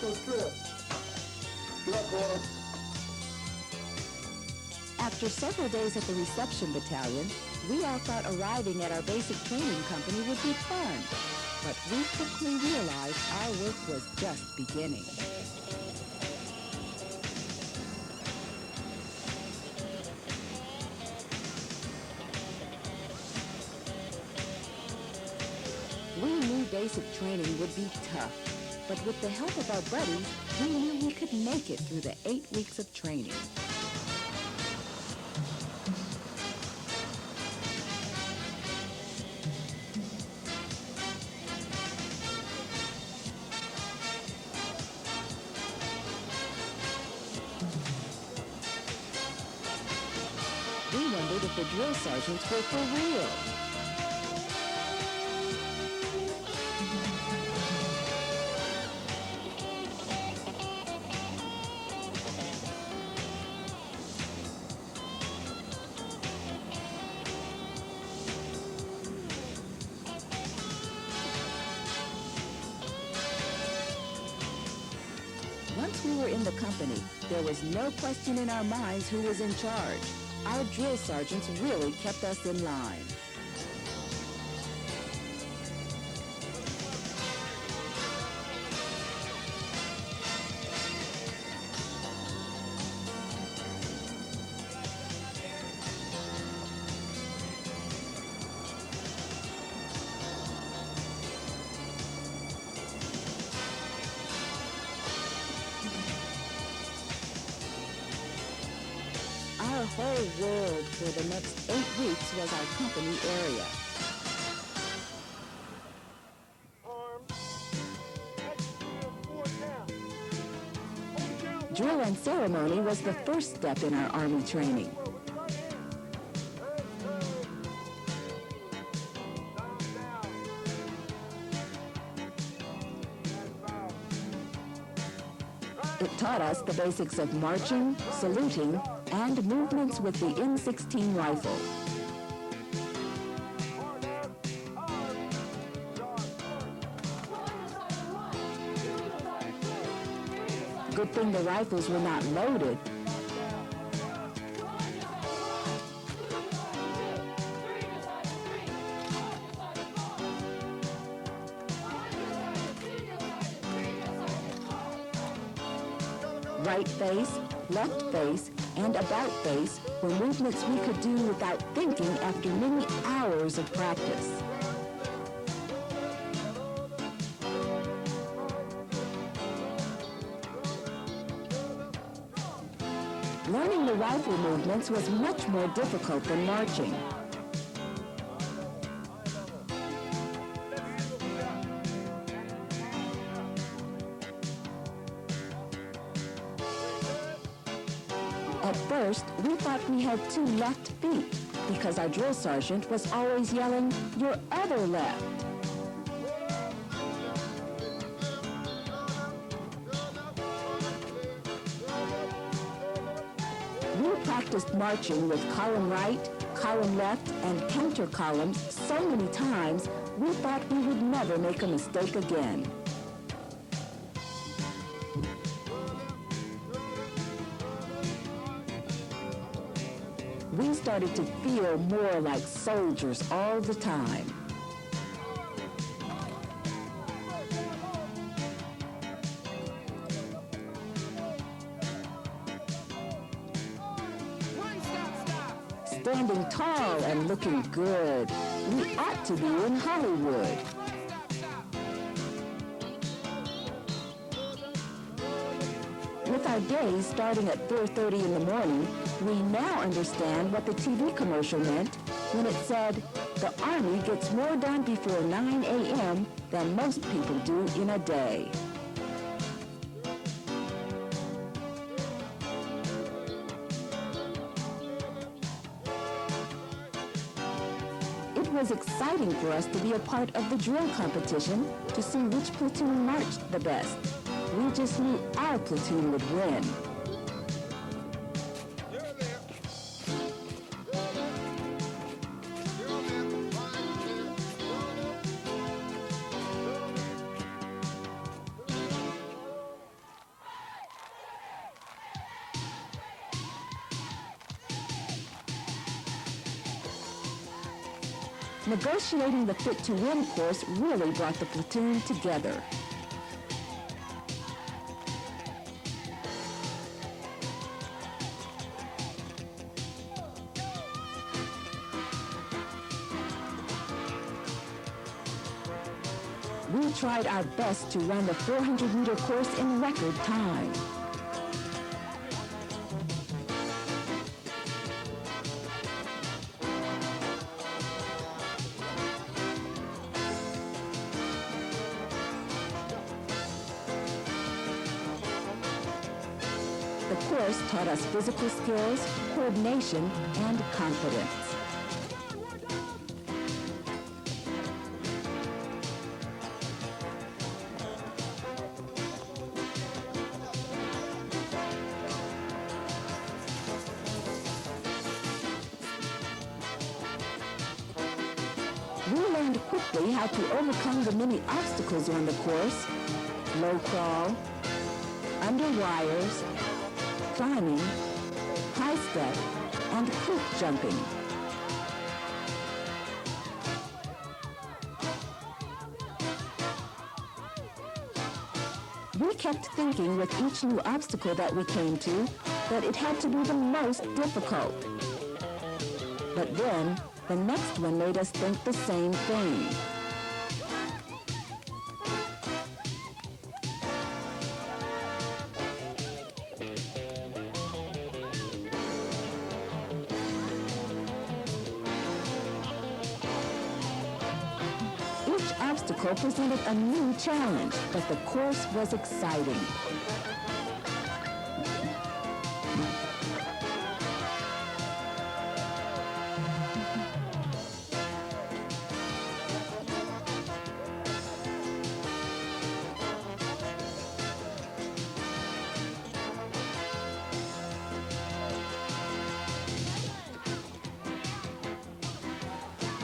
Let's strip. Get up, boy. After several days at the reception battalion, we all thought arriving at our basic training company would be fun. But we quickly realized our work was just beginning. We knew basic training would be tough, but with the help of our buddies, we knew we could make it through the 8 weeks of training. We wondered if the drill sergeants were for real. Once we were in the company, there was no question in our minds who was in charge. Our drill sergeants really kept us in line. Our whole world for the next 8 weeks was our company area. Drill and ceremony was the first step in our Army training. It taught us the basics of marching, saluting, and movements with the M16 rifle. Good thing the rifles were not loaded. Right face, left face, and about face were movements we could do without thinking after many hours of practice. Learning the rifle movements was much more difficult than marching. At first, we thought we had 2 left feet because our drill sergeant was always yelling, "Your other left." We practiced marching with column right, column left, and counter columns so many times, we thought we would never make a mistake again. We started to feel more like soldiers all the time. Standing tall and looking good. We ought to be in Hollywood. With our days starting at 4:30 in the morning, we now understand what the TV commercial meant when it said, "The Army gets more done before 9 a.m. than most people do in a day." It was exciting for us to be a part of the drill competition to see which platoon marched the best. We just knew our platoon would win. Negotiating the Fit to Win course really brought the platoon together. We tried our best to run the 400-meter course in record time. The course taught us physical skills, coordination, and confidence. We learned quickly how to overcome the many obstacles on the course: low crawl, under wires, climbing, high step, and cliff jumping. We kept thinking with each new obstacle that we came to that it had to be the most difficult. But then, the next one made us think the same thing. Each obstacle presented a new challenge, but the course was exciting.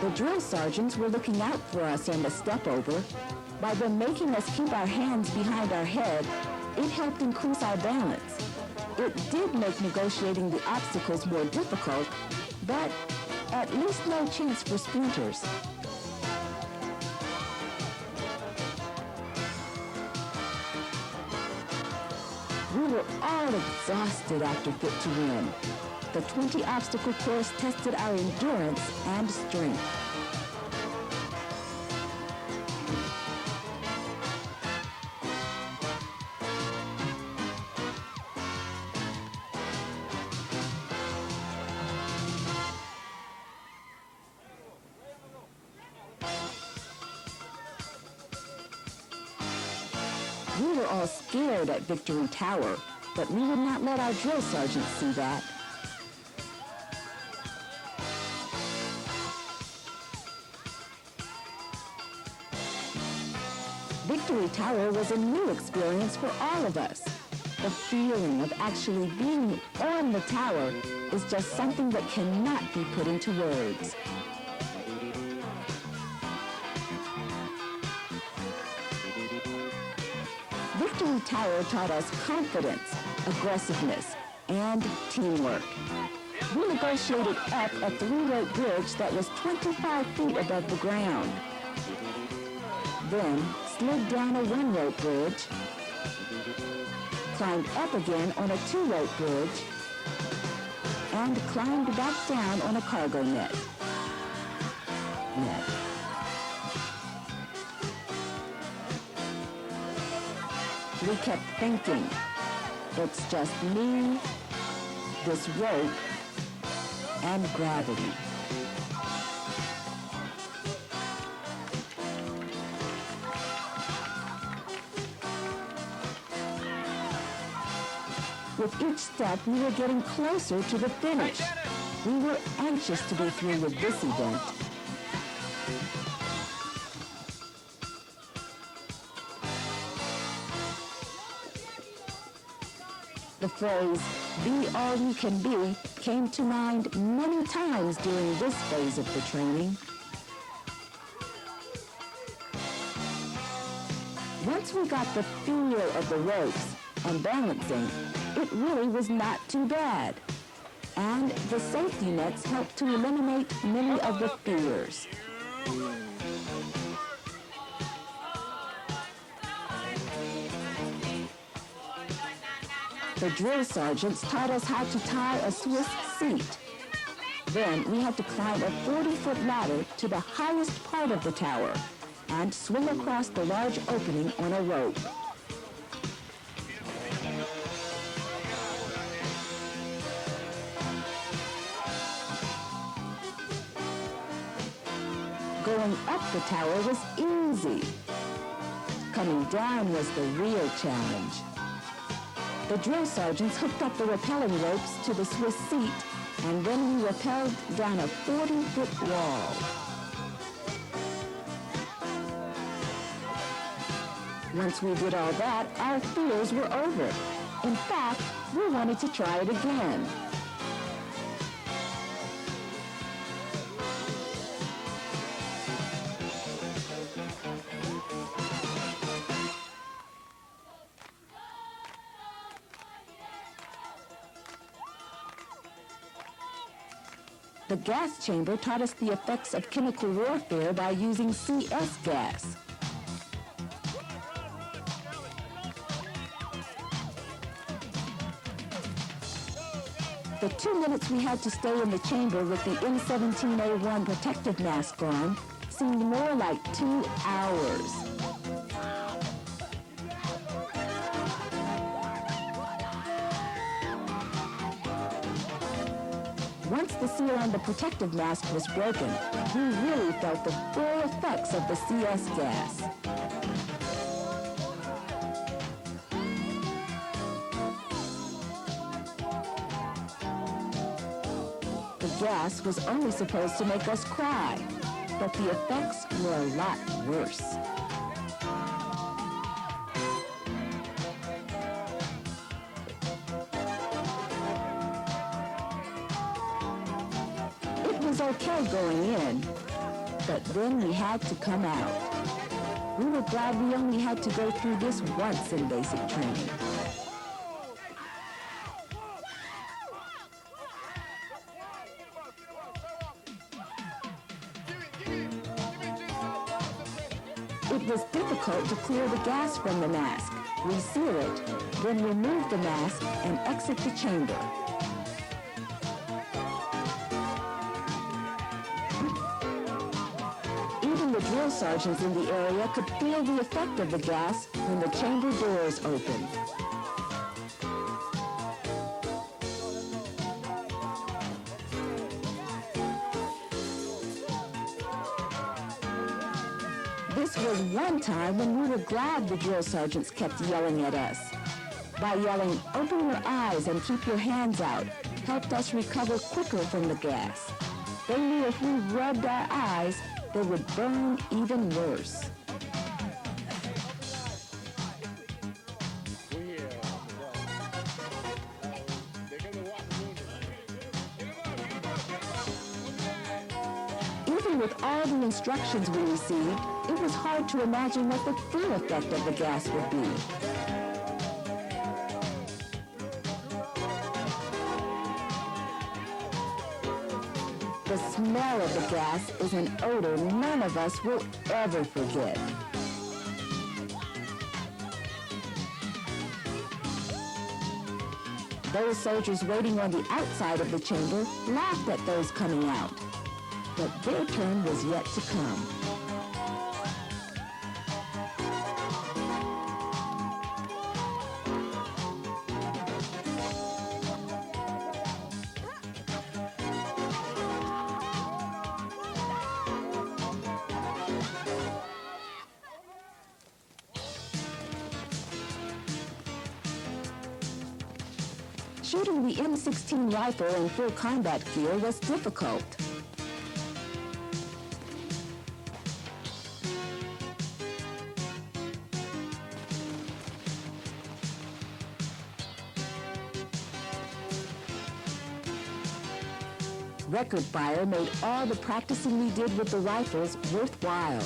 The drill sergeants were looking out for us on the step over. By them making us keep our hands behind our head, it helped increase our balance. It did make negotiating the obstacles more difficult, but at least no chance for splinters. We were all exhausted after Fit to Win. The 20-obstacle course tested our endurance and strength. We were all scared at Victory Tower, but we would not let our drill sergeants see that. Victory Tower was a new experience for all of us. The feeling of actually being on the tower is just something that cannot be put into words. Victory Tower taught us confidence, aggressiveness, and teamwork. We negotiated up a 3-rope bridge that was 25 feet above the ground. Then slid down a 1-rope bridge, climbed up again on a 2-rope bridge, and climbed back down on a cargo net. We kept thinking, it's just me, this rope, and gravity. With each step, we were getting closer to the finish. We were anxious to be through with this event. The phrase, "be all you can be," came to mind many times during this phase of the training. Once we got the feel of the ropes and balancing, it really was not too bad. And the safety nets helped to eliminate many of the fears. The drill sergeants taught us how to tie a Swiss seat. Then we had to climb a 40-foot ladder to the highest part of the tower and swing across the large opening on a rope. Going up the tower was easy. Coming down was the real challenge. The drill sergeants hooked up the rappelling ropes to the Swiss seat, and then we rappelled down a 40-foot wall. Once we did all that, our fears were over. In fact, we wanted to try it again. The gas chamber taught us the effects of chemical warfare by using CS gas. The 2 minutes we had to stay in the chamber with the N17A1 protective mask on seemed more like 2 hours. Once the seal on the protective mask was broken, we really felt the full effects of the CS gas. The gas was only supposed to make us cry, but the effects were a lot worse. It was okay going in, but then we had to come out. We were glad we only had to go through this once in basic training. It was difficult to clear the gas from the mask, reseal it, then remove the mask and exit the chamber. Even the drill sergeants in the area could feel the effect of the gas when the chamber doors opened. This was one time when we were glad the drill sergeants kept yelling at us. By yelling, "Open your eyes and keep your hands out," helped us recover quicker from the gas. They knew if we rubbed our eyes, they would burn even worse. Even with all the instructions we received, it was hard to imagine what the full effect of the gas would be. The smell of the gas is an odor none of us will ever forget. Those soldiers waiting on the outside of the chamber laughed at those coming out, but their turn was yet to come. Shooting the M16 rifle in full combat gear was difficult. Record fire made all the practicing we did with the rifles worthwhile.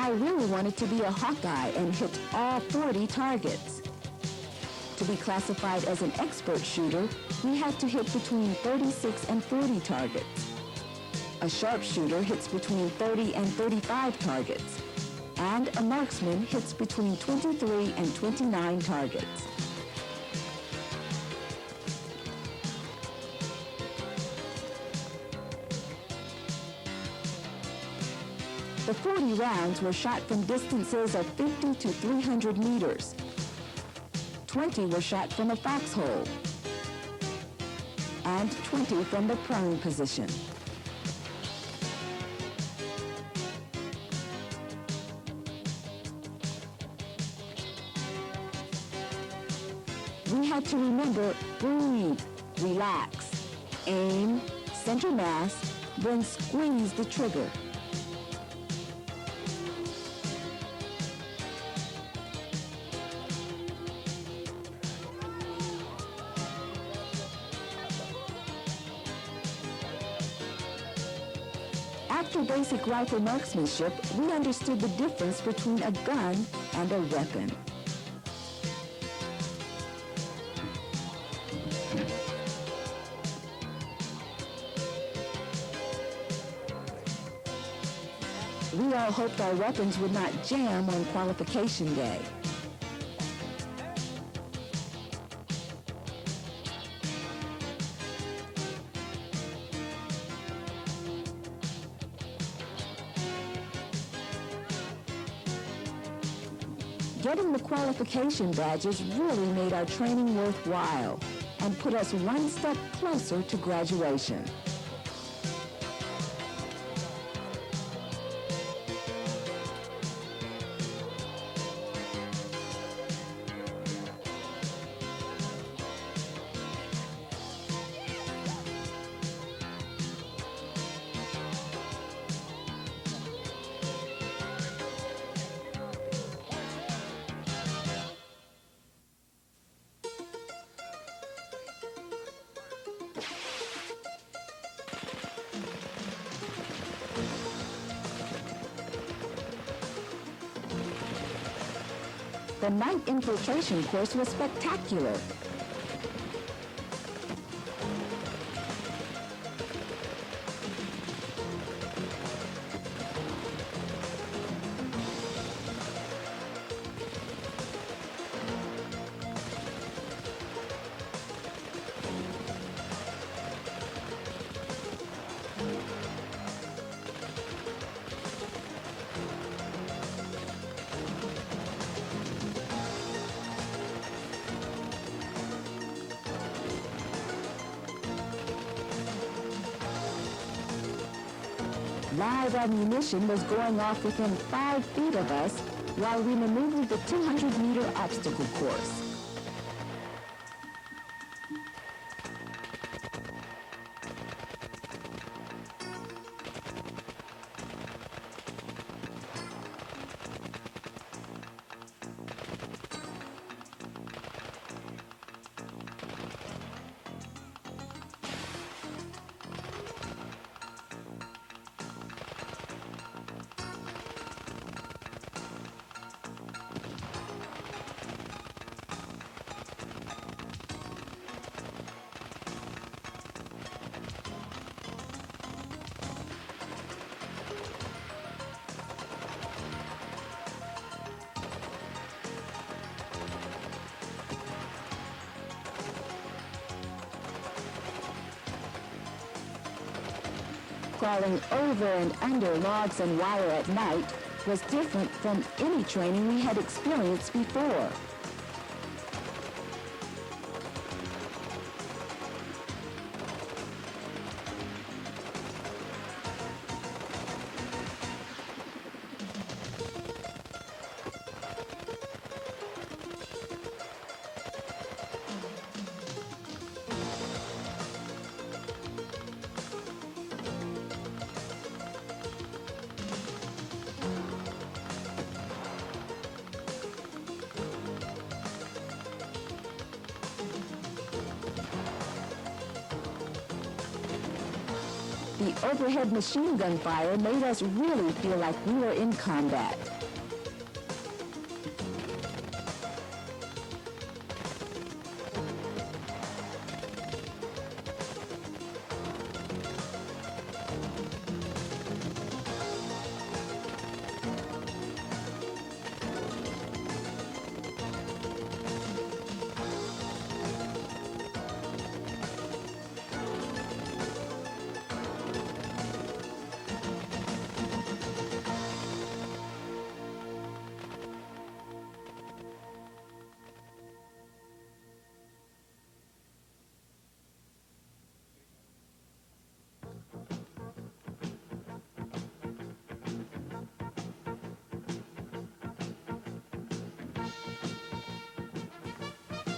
I really wanted to be a Hawkeye and hit all 40 targets. To be classified as an expert shooter, we had to hit between 36 and 40 targets. A sharpshooter hits between 30 and 35 targets, and a marksman hits between 23 and 29 targets. The 40 rounds were shot from distances of 50 to 300 meters. 20 were shot from a foxhole, and 20 from the prone position. We had to remember, breathe, relax, aim, center mass, then squeeze the trigger. After basic rifle marksmanship, we understood the difference between a gun and a weapon. We all hoped our weapons would not jam on qualification day. Getting the qualification badges really made our training worthwhile and put us one step closer to graduation. The night infiltration course was spectacular. Live ammunition was going off within 5 feet of us while we maneuvered the 200-meter obstacle course. Crawling over and under logs and wire at night was different from any training we had experienced before. The overhead machine gun fire made us really feel like we were in combat.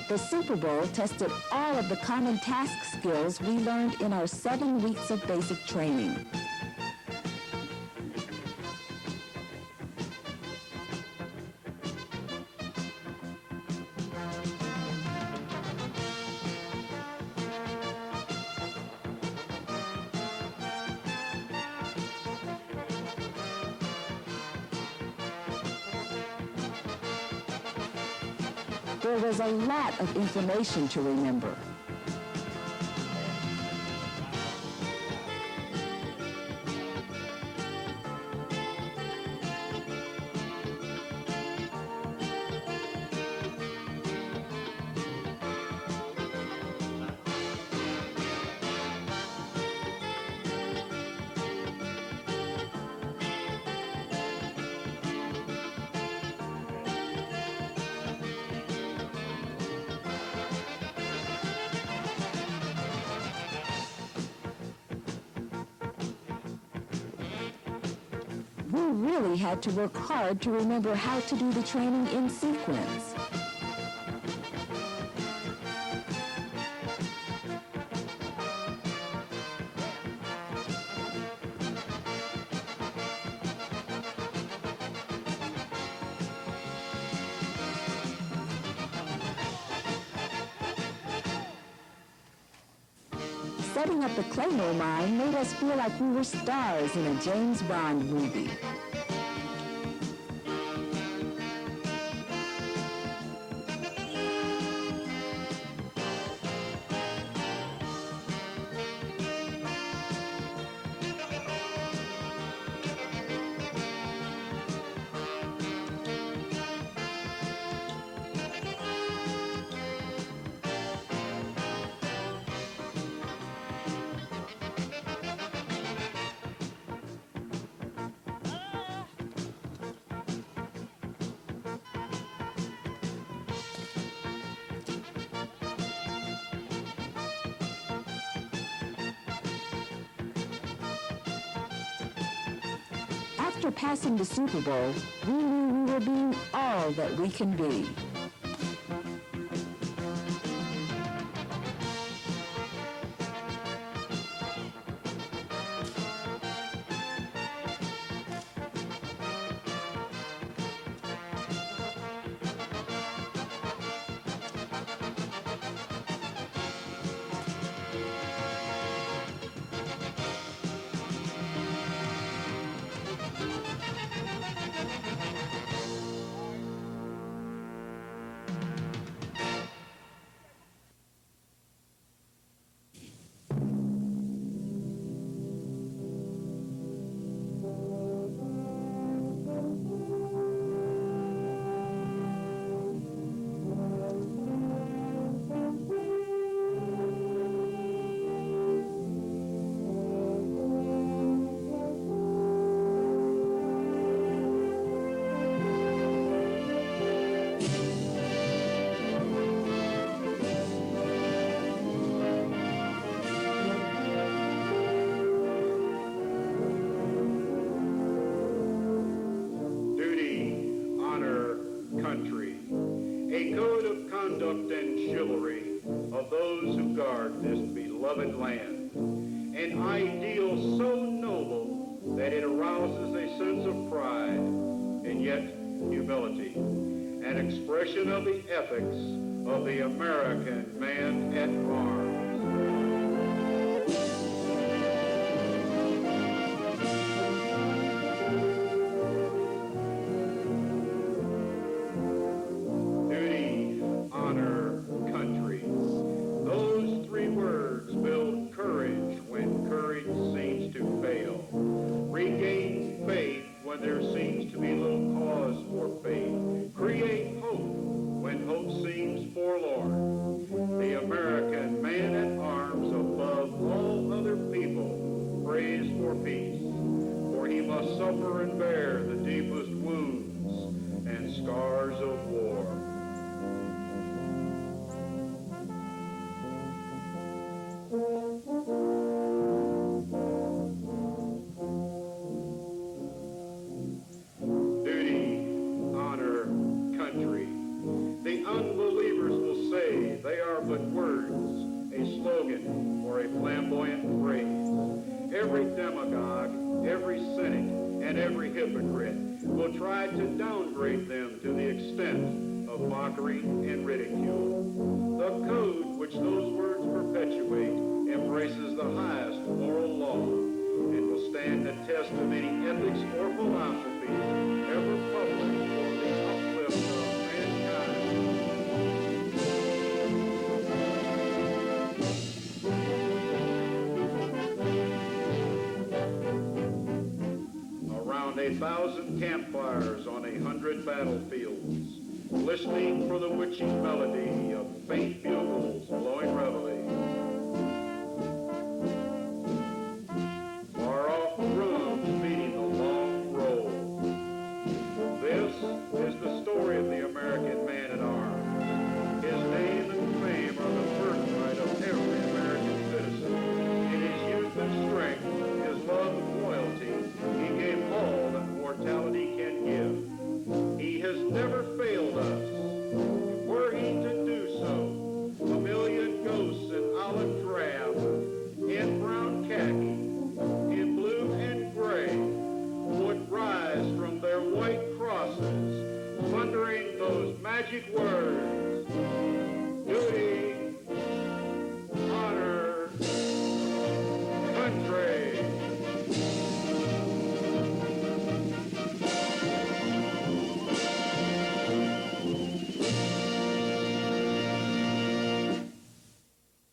The Super Bowl tested all of the common task skills we learned in our 7 weeks of basic training. There was a lot of information to remember. We really had to work hard to remember how to do the training in sequence. Setting up the Claymore mine made us feel like we were stars in a James Bond movie. After passing the Super Bowl, we knew we were being all that we can be. Of those who guard this beloved land, an ideal so noble that it arouses a sense of pride and yet humility, an expression of the ethics of the American man at arms. There seems to be little cause for faith. Create hope when hope seems forlorn. The American man at arms above all other people prays for peace, for he must suffer and bear the deepest wounds and scars of war. The unbelievers will say they are but words, a slogan, or a flamboyant phrase. Every demagogue, every cynic, and every hypocrite will try to downgrade them to the extent of mockery and ridicule. The code which those words perpetuate embraces the highest moral law and will stand the test of any ethics or philosophy ever published for the uplift of mankind. Around 1,000 campfires on 100 battlefields, listening for the witching melody